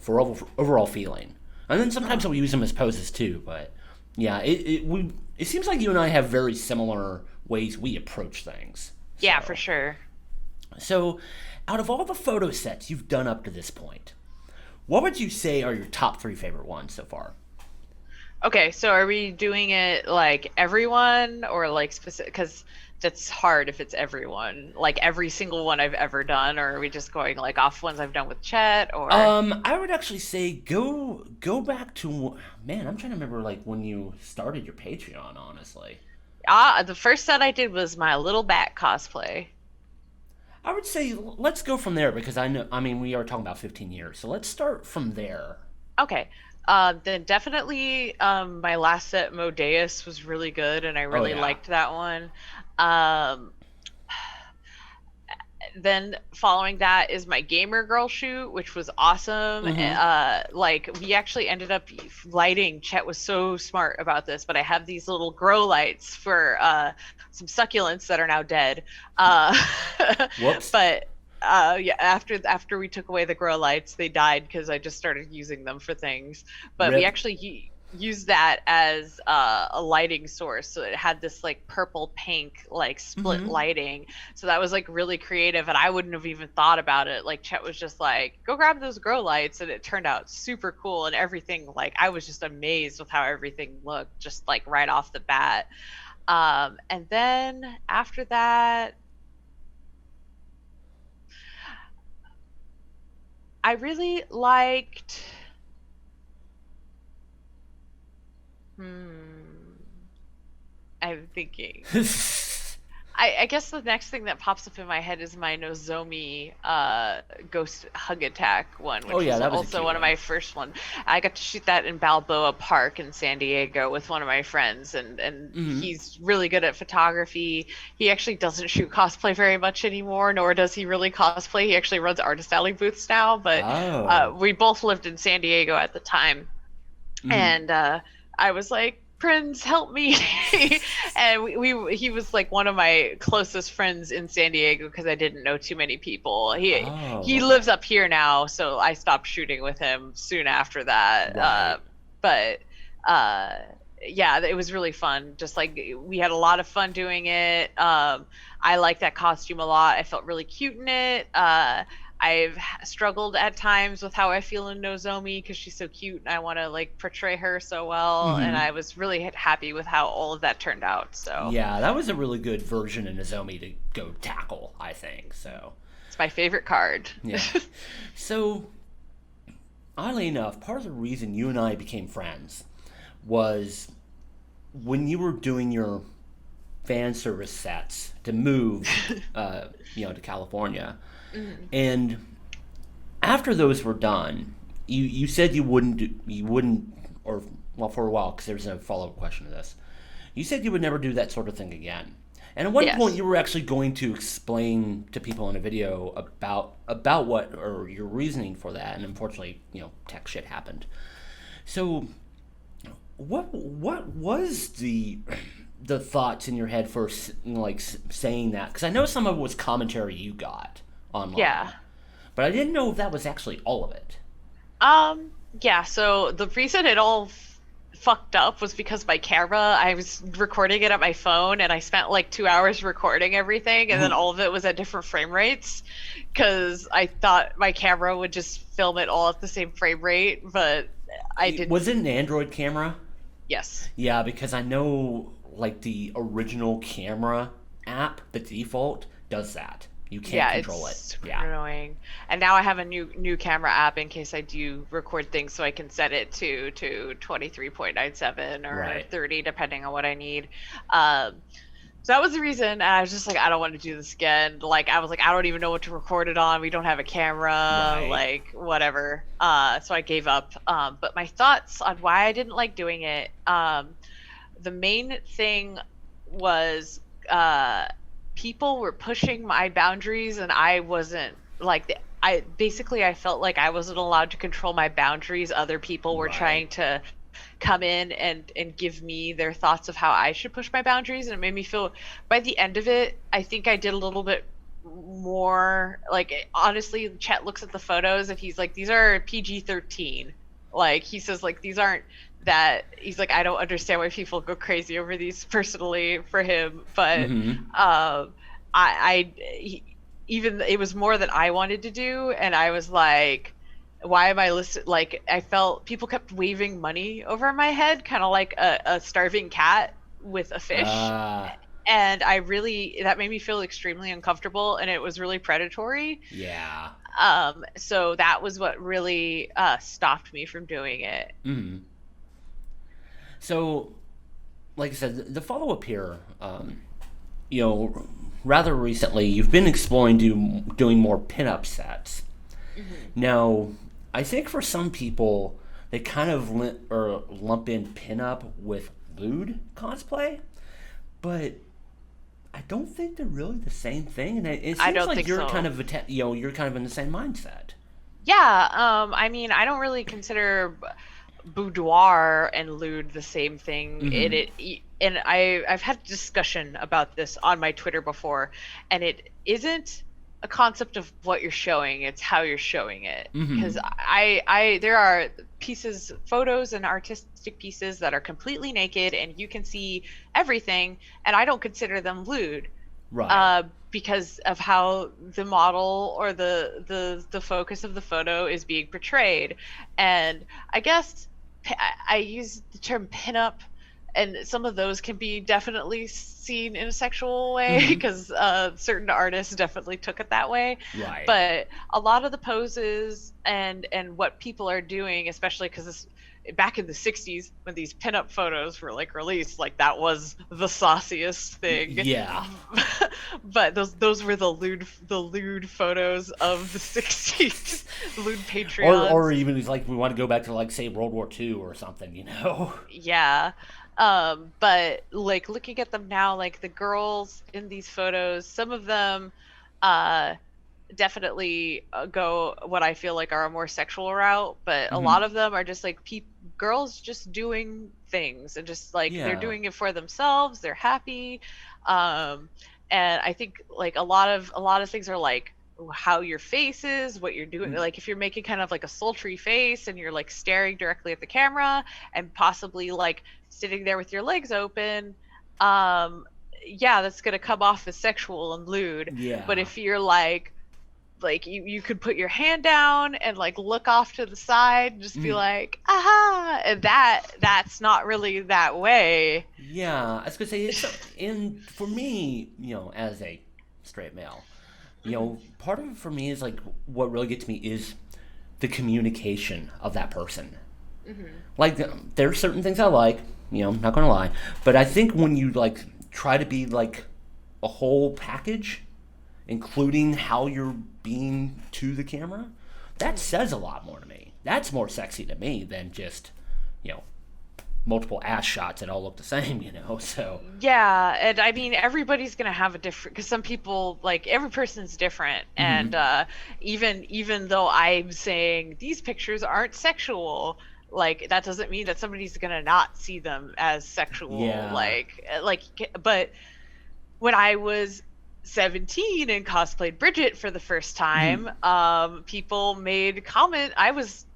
for overall feeling. And then sometimes Mm. we use them as poses too. But yeah, it seems like you and I have very similar ways we approach things. Yeah, for So sure. so out of all the photo sets you've done up to this point, what would you say are your top three favorite ones so far? Okay, so are we doing it like everyone or like specific? Because that's hard if it's everyone, like every single one I've ever done, or are we just going like off ones I've done with Chet or? I would actually say go back to, man. I'm trying to remember like when you started your Patreon. Honestly, The first set I did was my little bat cosplay. I would say let's go from there because I know. I mean, we are talking about 15 years, so let's start from there. Okay. Then definitely my last set, Modeus, was really good and I Oh really yeah. liked that one. Um, then following that is my gamer girl shoot, which was awesome. Mm-hmm. Like we actually ended up lighting. Chet was so smart about this, but I have these little grow lights for some succulents that are now dead. Uh, Whoops. but yeah, after we took away the grow lights, they died because I just started using them for things. But we Rip. actually used that as a lighting source, so it had this like purple pink like split Mm-hmm. lighting. So that was like really creative, and I wouldn't have even thought about it. Like Chet was just like, go grab those grow lights, and it turned out super cool, and everything, like I was just amazed with how everything looked just like right off the bat. And then after that, I really liked, hmm I'm thinking. I guess the next thing that pops up in my head is my Nozomi Ghost Hug Attack one, Oh which yeah, was that was a also cute one of one. my first ones. I got to shoot that in Balboa Park in San Diego with one of my friends, and Mm-hmm. he's really good at photography. He actually doesn't shoot cosplay very much anymore, nor does he really cosplay. He actually runs artist alley booths now, but Oh. we both lived in San Diego at the time, Mm-hmm. and I was like, Prince, help me. And he was like one of my closest friends in San Diego because I didn't know too many people. Oh, He lives okay. up here now, so I stopped shooting with him soon after that. Right. But uh, yeah, it was really fun. Just like we had a lot of fun doing it. I like that costume a lot. I felt really cute in it. I've struggled at times with how I feel in Nozomi because she's so cute and I want to like portray her so well. And Mm-hmm. I was really happy with how all of that turned out. So Yeah, that was a really good version of Nozomi to go tackle, I think. So, it's my favorite card. yeah. So, oddly enough, part of the reason you and I became friends was when you were doing your fan service sets to move, to California. Mhm. And after those were done, you said you wouldn't, or well, for a while, because there's a follow up question to this. You said you would never do that sort of thing again. And at one point, Yes. you were actually going to explain to people in a video about what or your reasoning for that, and unfortunately, tech shit happened. So, what was the thoughts in your head for saying that? Because I know some of it was commentary you got Yeah. online, but I didn't know if that was actually all of it. Um, yeah, so the reason it all fucked up was because my camera, I was recording it at my phone and I spent like 2 hours recording everything and then Mhm. all of it was at different frame rates because I thought my camera would just film it all at the same frame rate, but I Was didn't. it an Android camera? Yes. Yeah, because I know like the original camera app, the default does that. You can't Yeah, it's control it. super Yeah. annoying. And now I have a new camera app in case I do record things so I can set it to 23.97 or Right. 30 depending on what I need. Um so that was the reason, and I was just like, I don't want to do this again. Like, I was like, I don't even know what to record it on. We don't have a camera, Right. like, whatever. So I gave up. But my thoughts on why I didn't like doing it, the main thing was uh, people were pushing my boundaries, and I wasn't like, I felt like I wasn't allowed to control my boundaries. Other people were Right. trying to come in and give me their thoughts of how I should push my boundaries, and it made me feel, by the end of it, I think I did a little bit more like, honestly, Chet looks at the photos and he's like, these are PG-13. Like, he says like these aren't that, he's like, I don't understand why people go crazy over these personally for him, but Mm-hmm. I even it was more than I wanted to do, and I was like, why am I listed? Like, I felt people kept waving money over my head, kind of like a starving cat with a fish. Uh, And that made me feel extremely uncomfortable, and it was really predatory. yeah. So that was what really stopped me from doing it. Mm-hmm. So, like I said, the follow up here, you know, rather recently, you've been exploring doing more pinup sets. Hmm. Now, I think for some people, they kind of lump in pinup with lewd cosplay, but I don't think they're really the same thing. And it I seems don't like think you're so. you're kind of in the same mindset. Yeah, I mean, I don't really consider boudoir and lewd the same thing. Mm-hmm. And I've had a discussion about this on my Twitter before, and it isn't a concept of what you're showing, it's how you're showing it. Because Mm-hmm. I there are photos and artistic pieces that are completely naked and you can see everything, and I don't consider them lewd, Right. because of how the model or the focus of the photo is being portrayed. And I guess I use the term pinup, and some of those can be definitely seen in a sexual way Mm-hmm. because certain artists definitely took it that way. Right. But a lot of the poses and what people are doing, especially because back in the 60s when these pinup photos were like released, like that was the sauciest thing. Yeah. But those were the lewd photos of the 60s, lewd Or Patreons. even it's like we want to go back to like say World War II or something, you know? Yeah. But like looking at them now, like the girls in these photos, some of them uh definitely go what I feel like are a more sexual route, but a lot Hmm. of them are just like girls just doing things and just like they're Yeah. doing it for themselves, they're happy. Um and I think like a lot of things are like how your face is, what you're doing. Like if you're making kind of like a sultry face and you're like staring directly at the camera and possibly like sitting there with your legs open, um yeah, that's going to come off as sexual and lewd. But Yeah. if you're like you could put your hand down and like look off to the side and just be Mm. like aha, and that's not really that way. Yeah. I was gonna say it's and for me, as a straight male, Hmm. part of it for me is like what really gets me is the communication of that person. Hmm. Like there are certain things I like, not gonna lie, but I think when you like try to be like a whole package, including how you're being to the camera, that Hmm. says a lot more to me. That's more sexy to me than just, you know, multiple ass shots that all look the same, So, Yeah, and I mean everybody's gonna have a different, because some people, like every person's different, and mhm. even though I'm saying these pictures aren't sexual, like that doesn't mean that somebody's gonna not see them as sexual. Yeah. But when I was 17 and cosplayed Bridget for the first time, Mhm. people made comment. I was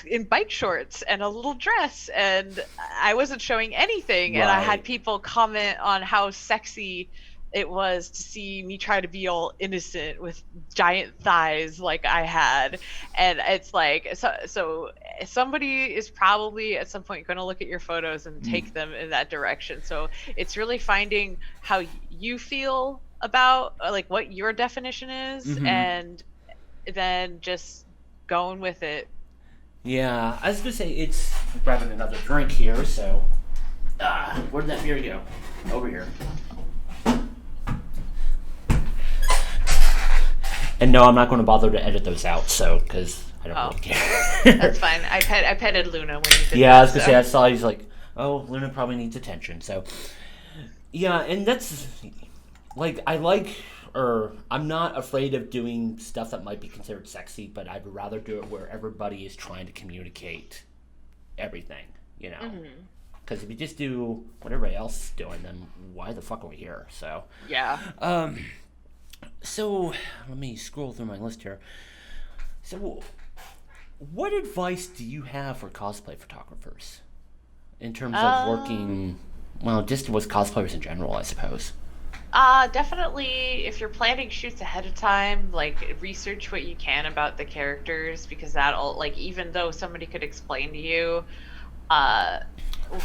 in bike shorts and a little dress and I wasn't showing anything, and I had Right. people comment on how sexy it was to see me try to be all innocent with giant thighs like I had. And it's like so somebody is probably at some point going to look at your photos and Mm. take them in that direction. So it's really finding how you feel about like what your definition is, Mhm. and then just going with it. Yeah, I was gonna say it's grabbing another drink here, so where did that beer go? Over here. And no, I'm not going to bother to edit those out, so because I don't Oh, really care. that's fine. I petted Luna when you did Yeah, I that, was gonna say so. I saw he's like, oh, Luna probably needs attention. So yeah, and that's like I like or I'm not afraid of doing stuff that might be considered sexy, but I'd rather do it where everybody is trying to communicate everything, you know. Hmm. Because if you just do what everybody else is doing, then why the fuck are we here? Yeah. Um, so let me scroll through my list here. So, what advice do you have for cosplay photographers in terms of Um, working? Well, just with cosplayers in general, I suppose. Definitely if you're planning shoots ahead of time, like research what you can about the characters, because that'll like even though somebody could explain to you uh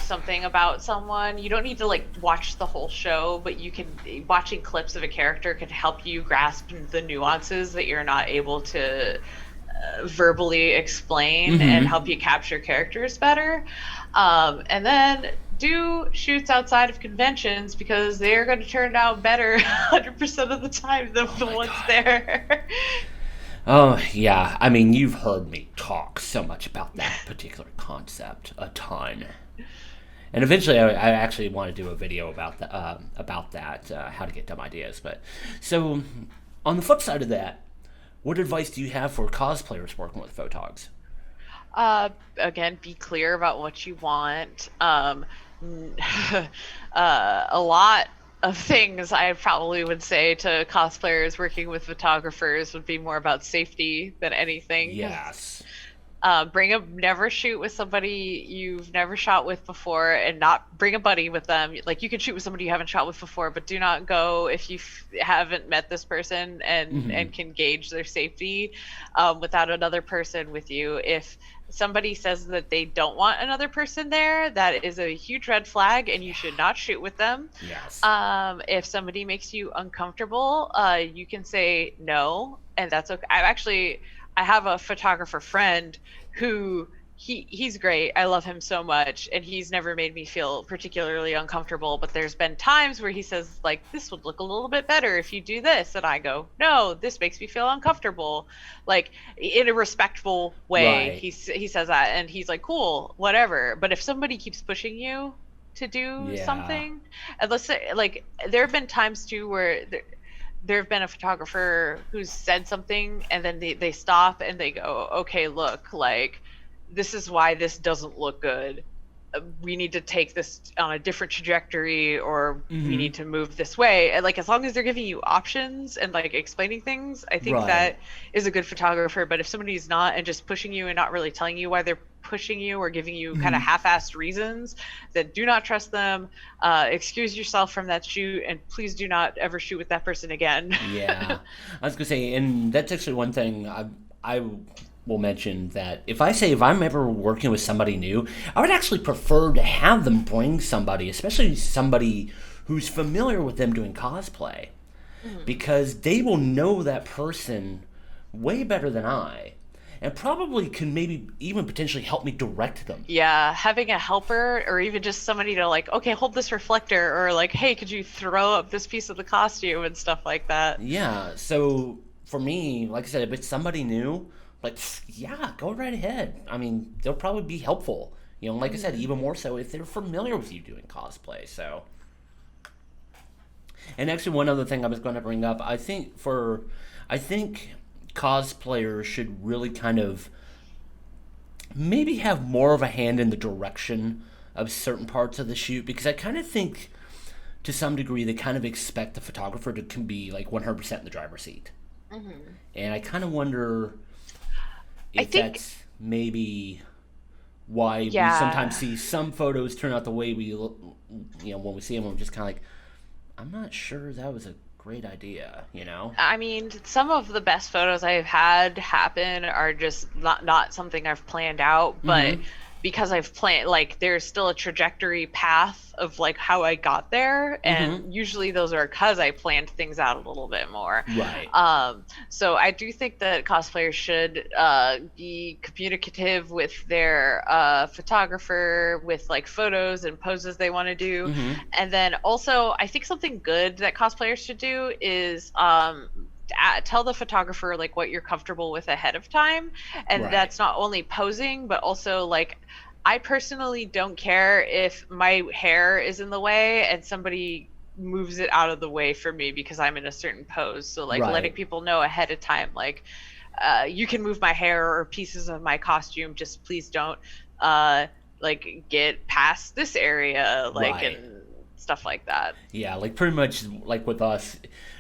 something about someone, you don't need to like watch the whole show, but you can watching clips of a character can help you grasp the nuances that you're not able to verbally explain and help Mm-hmm. you capture characters better. And then do shoots outside of conventions because they're going to turn out better 100% of the time than Oh the my ones god. there. Oh yeah. I mean, you've heard me talk so much about that particular concept a ton. And eventually, I actually want to do a video about that, how to get dumb ideas. But so, on the flip side of that, what advice do you have for cosplayers working with photogs? Again, be clear about what you want. A lot of things I probably would say to cosplayers working with photographers would be more about safety than anything. 'Cause Yes. never shoot with somebody you've never shot with before, and not bring a buddy with them. Like you can shoot with somebody you haven't shot with before, but do not go if you haven't met this person and Mm-hmm. can gauge their safety without another person with you. If somebody says that they don't want another person there, that is a huge red flag, and you should not shoot with them. Yes. If somebody makes you uncomfortable, you can say no, and that's okay. I have a photographer friend who he's great. I love him so much, and he's never made me feel particularly uncomfortable. But there's been times where he says like, "This would look a little bit better if you do this," and I go, "No, this makes me feel uncomfortable." Like in a respectful way, Right. he says that, and he's like, "Cool, whatever." But if somebody keeps pushing you to do Yeah. something, and let's say like there have been times too where there have been a photographer who's said something and then they stop and they go, okay, look, like this is why this doesn't look good. We need to take this on a different trajectory, or we Mm-hmm. need to move this way. And like as long as they're giving you options and like explaining things, I think Right. that is a good photographer. But if somebody's not and just pushing you and not really telling you why they're pushing you or giving you kind of Mm-hmm. half-assed reasons, then do not trust them. Excuse yourself from that shoot, and please do not ever shoot with that person again. Yeah, I was gonna say, and that's actually one thing I will mention that if I'm ever working with somebody new, I would actually prefer to have them bring somebody, especially somebody who's familiar with them doing cosplay, Mhm. because they will know that person way better than I, and probably can maybe even potentially help me direct them. Yeah, having a helper or even just somebody to like, okay, hold this reflector, or like, hey, could you throw up this piece of the costume and stuff like that. Yeah, so for me, like I said, if it's somebody new, like, yeah, go right ahead. I mean, they'll probably be helpful. Like I said, Hmm. even more so if they're familiar with you doing cosplay. So, and actually, one other thing I was going to bring up, I think cosplayers should really kind of maybe have more of a hand in the direction of certain parts of the shoot, because I kind of think to some degree they kind of expect the photographer to can be like 100% in the driver's seat. Hmm. And I kind of wonder I if think, that's maybe why we sometimes yeah. see some photos turn out the way we look, when we see them, we're just kind of like, I'm not sure that was a great idea. I mean, some of the best photos I've had happen are just not something I've planned out, but Mm-hmm. because I've planned, like there's still a trajectory path of like how I got there, Mm-hmm. and usually those are because I planned things out a little bit more. Right. So I do think that cosplayers should be communicative with their photographer with like photos and poses they want to do. Mm-hmm. And then also, I think something good that cosplayers should do is tell the photographer like what you're comfortable with ahead of time, and Right. that's not only posing but also like I personally don't care if my hair is in the way and somebody moves it out of the way for me because I'm in a certain pose. So like letting Right. people know ahead of time, like you can move my hair or pieces of my costume, just please don't uh like get past this area, like, Right. and stuff like that. Yeah, like pretty much like with us,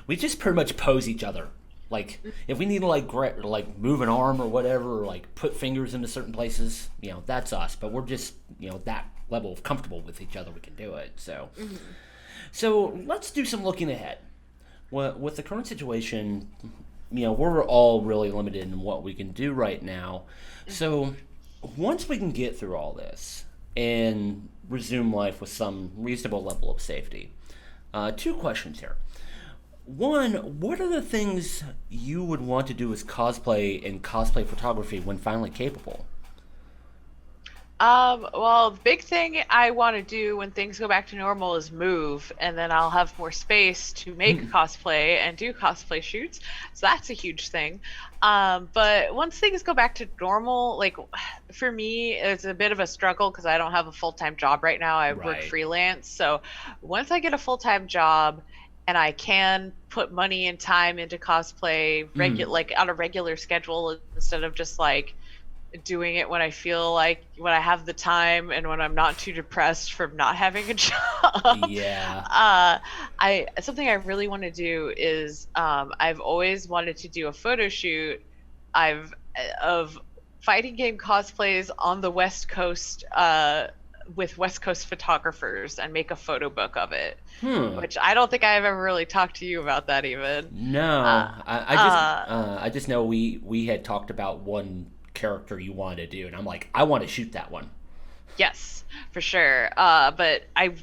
we just pretty much pose each other. Like if we need to like move an arm or whatever, or like put fingers into certain places, that's us. But we're just that level of comfortable with each other, we can do it. So Mhm. so let's do some looking ahead. With the current situation, we're all really limited in what we can do right now. Mhm. So once we can get through all this and resume life with some reasonable level of safety, two questions here. One, what are the things you would want to do as cosplay and cosplay photography when finally capable? Well, the big thing I want to do when things go back to normal is move, and then I'll have more space to make cosplay and do cosplay shoots. So that's a huge thing. But once things go back to normal, like for me, it's a bit of a struggle because I don't have a full-time job right now. I work Right. freelance. So once I get a full-time job and I can put money and time into cosplay Mm. like on a regular schedule instead of just like doing it when I feel like when I have the time and when I'm not too depressed from not having a job. Yeah. I something I really want to do is I've always wanted to do a photo shoot. I've of fighting game cosplays on the West Coast with West Coast photographers and make a photo book of it. Hmm. Which I don't think I've ever really talked to you about that even. Uh, No, uh, I just know we had talked about one character you wanted to do, and I'm like, I want to shoot that one. Yes, for sure. But I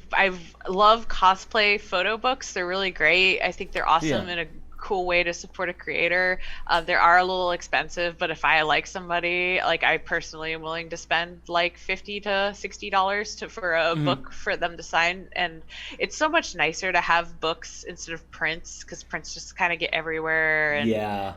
love cosplay photo books. They're really great. I think they're Yeah. awesome and a cool way to support a creator. They are a little expensive, but if I like somebody, like I personally am willing to spend like $50 to $60 for a Hmm. book for them to sign. And it's so much nicer to have books instead of prints, because prints just kind of get everywhere. And Yeah.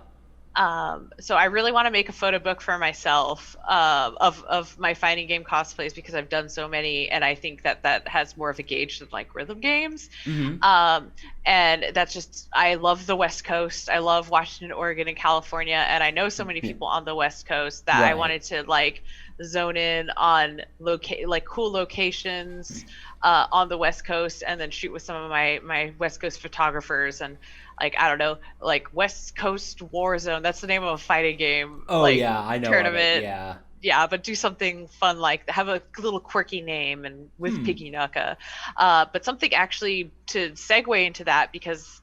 so I really want to make a photo book for myself, of my fighting game cosplays, because I've done so many, and I think that that has more of a gauge than like rhythm games. Hmm. Um, and that's just, I love the West Coast. I love Washington, Oregon, and California, and I know so many Yeah. people on the West Coast that I Right. wanted to like zone in on like cool locations on the West Coast, and then shoot with some of my West Coast photographers. And like, I don't know, like West Coast Warzone, that's the name of a fighting game Oh like yeah, I know of it. tournament. Yeah. Yeah, but do something fun, like have a little quirky name and with Hmm. PiggyNukka. But something actually to segue into that, because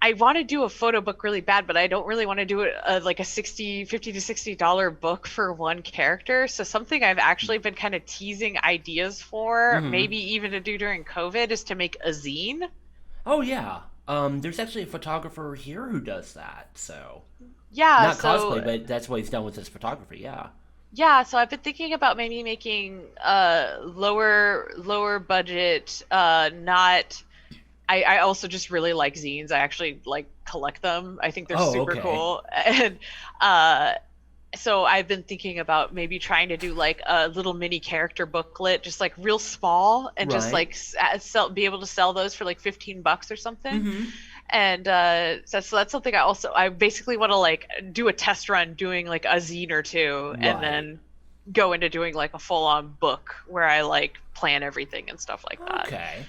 I want to do a photo book really bad, but I don't really want to do it like a 50 to $60 book for one character. So something I've actually been kind of teasing ideas for, Hmm. maybe even to do during COVID, is to make a zine. Oh yeah. There's actually a photographer here who does that. So Yeah, not so cosplay, but that's what he's done with his photography. Yeah. yeah, so I've been thinking about maybe making lower budget, not. I also just really like zines. I actually like collect them. I think they're Oh, super okay. cool. And uh so I've been thinking about maybe trying to do like a little mini character booklet, just like real small, and just Right. like be able to sell those for like $15 or something. Hmm. And so that's something I basically want to like do a test run doing like a zine or two, and Right. then go into doing like a full on book where I like plan everything and stuff like that. Okay.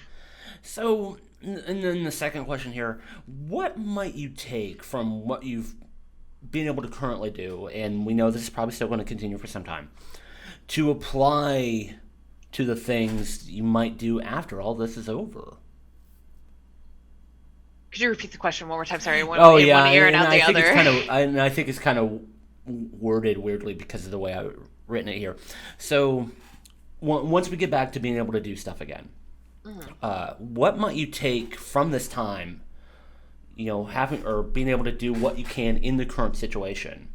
So, and then the second question here: what might you take from what you've been able to currently do, and we know this is probably still going to continue for some time, to apply to the things you might do after all this is over? Could you repeat the question one more time? Sorry, Oh in yeah, one ear and and out I the think it's other. kind of, and I think it's kind of worded weirdly because of the way I've written it here. So, once we get back to being able to do stuff again, Mhm. what might you take from this time? Having or being able to do what you can in the current situation,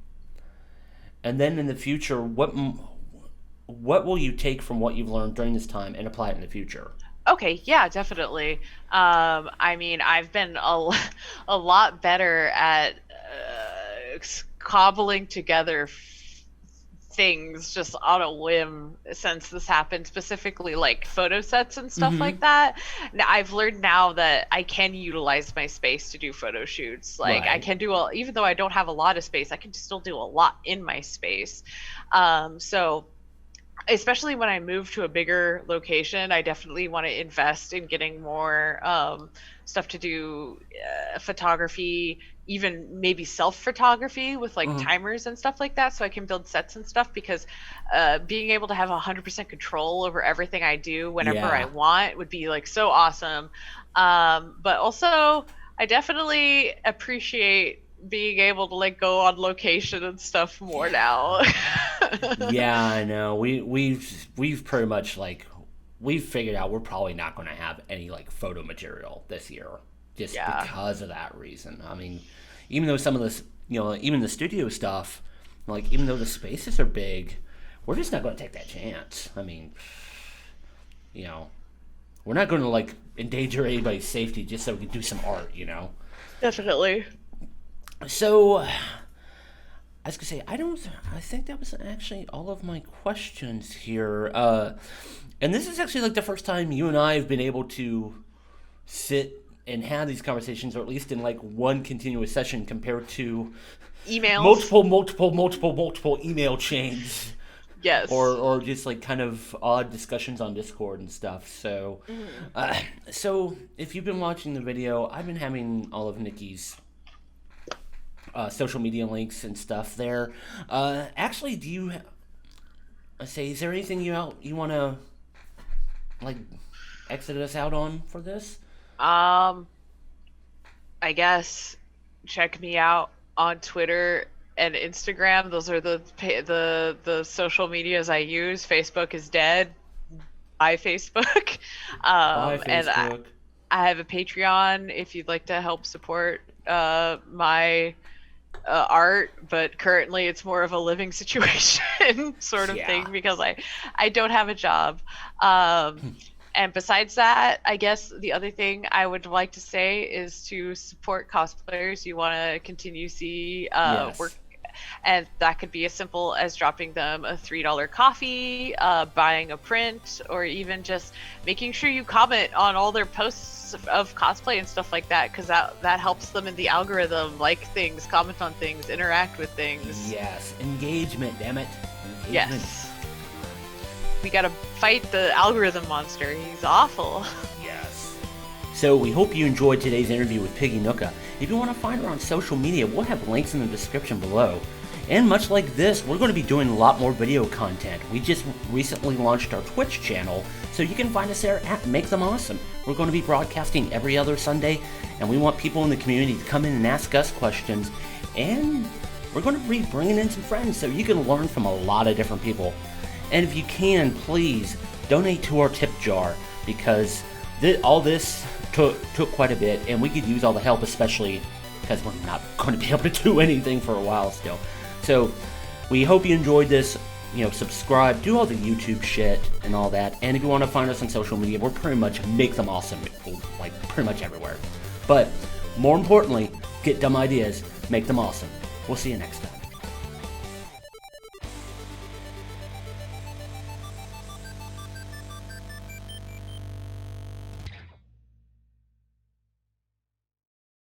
and then in the future, what will you take from what you've learned during this time and apply it in the future? Okay, yeah, definitely. I mean, I've been a lot better at cobbling together things just on a whim since this happened, specifically like photo sets and stuff Mm-hmm. like that. Now, I've learned now that I can utilize my space to do photo shoots. Like I Right. can do even though I don't have a lot of space, I can still do a lot in my space. So especially when I move to a bigger location, I definitely want to invest in getting more stuff to do, photography, even maybe self photography with like Uh-huh. timers and stuff like that, so I can build sets and stuff. Because being able to have 100% control over everything I do whenever I Yeah. want would be like so awesome. But also, I definitely appreciate being able to like go on location and stuff more now. Yeah. Yeah, I know. We've pretty much like we've figured out we're probably not going to have any like photo material this year just Yeah. because of that reason. I mean, even though some of this, even the studio stuff, like even though the spaces are big, we're just not going to take that chance. I mean, you know, we're not going to like endanger anybody's safety just so we can do some art. Definitely. So, I was gonna say I don't. I think that was actually all of my questions here. And this is actually like the first time you and I have been able to sit and have these conversations, or at least in like one continuous session, compared to Emails. multiple email chains, or Yes. or just like kind of odd discussions on Discord and stuff. So, Mhm. uh, so if you've been watching the video, I've been having all of Nikki's social media links and stuff there. Actually, do you say is there anything you want to like exit us out on for this? Um, I guess check me out on Twitter and Instagram. Those are the social medias I use. Facebook is dead. Bye, Facebook. Bye, And Facebook. I have a Patreon if you'd like to help support my art, but currently it's more of a living situation sort of Yeah. thing because I don't have a job. And besides that, I guess the other thing I would like to say is to support cosplayers you want to continue to see work. Yes. And that could be as simple as dropping them a $3 coffee, buying a print, or even just making sure you comment on all their posts of cosplay and stuff like that, because that helps them in the algorithm, like things, comment on things, interact with things. Yes. Engagement, damn it. Engagement. Yes. We gotta fight the algorithm monster. He's awful. Yes. So we hope you enjoyed today's interview with PiggyNukka. If you want to find her on social media, we'll have links in the description below. And much like this, we're going to be doing a lot more video content. We just recently launched our Twitch channel, so you can find us there at Make Them Awesome. We're going to be broadcasting every other Sunday, and we want people in the community to come in and ask us questions. And we're going to be bringing in some friends, so you can learn from a lot of different people. And if you can, please donate to our tip jar, because all this took quite a bit, and we could use all the help, especially because we're not going to be able to do anything for a while still. So we hope you enjoyed this. Subscribe, do all the YouTube shit and all that. And if you want to find us on social media, we're pretty much Make Them Awesome, like pretty much everywhere. But more importantly, get dumb ideas, make them awesome. We'll see you next time.